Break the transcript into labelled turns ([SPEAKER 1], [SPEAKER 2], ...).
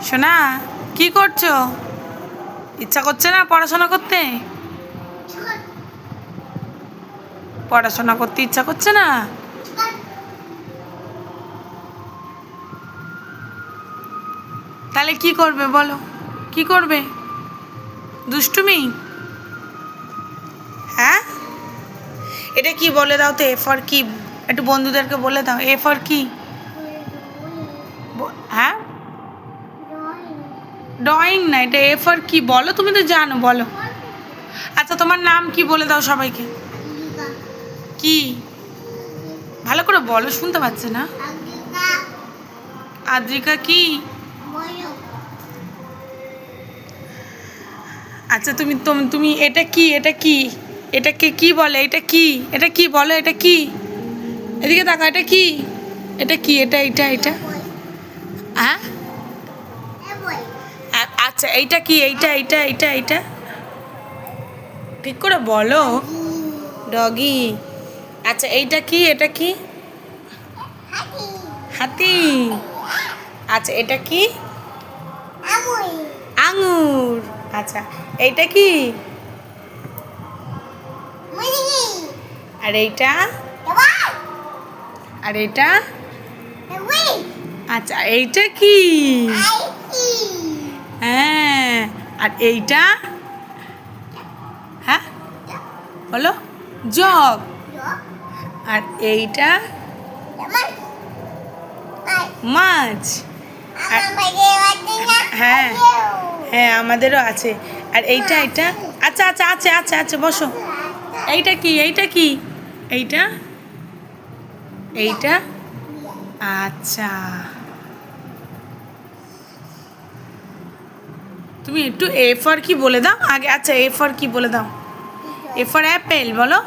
[SPEAKER 1] সোনা কি করছো? ইচ্ছা করছে না পড়াশোনা করতে? পড়াশোনা করতে ইচ্ছা করছে না? তাহলে কি করবে বলো? কি করবে? দুষ্টুমি? হ্যাঁ, এটা কি বলে দাও তো, এ ফর কি? একটু বন্ধুদেরকে বলে দাও, এ ফর কি? হ্যাঁ, ড্রয়িং না, এটা এ ফর কি বলো? তুমি তো জানো, বলো। আচ্ছা, তোমার নাম কি বলে দাও সবাইকে। কি? ভালো করে বলো, শুনতে পাচ্ছে না। আদ্রিকা কি? আচ্ছা, তুমি তুমি এটা কি? এটা কি? এটাকে কি বলে? এটা কি? এটা কি বলো? এটা কি? এদিকে তাকা, এটা কি? এটা কি? এটা হ্যাঁ, আচ্ছা, এইটা কি? এইটা ঠিক করে বলো। ডগি। আচ্ছা, এইটা কি? এটা কি? হাতি। আচ্ছা, এটা কি? আঙুর। আচ্ছা, এইটা কি? আর এইটা? আর এইটা? আচ্ছা, এইটা কি? হ্যাঁ, আর এইটা? হ্যাঁ, বলো। জগ। আর এইটা? মাছ। হ্যাঁ হ্যাঁ, আমাদেরও আছে। আর এইটা? আচ্ছা আচ্ছা, আছে, বসো। এইটা কি? এইটা? এইটা? আচ্ছা, তুমি একটু এ ফর কি বলে দাও আগে। আচ্ছা, এ ফর কি বলে দাও? এ ফর অ্যাপেল বলো।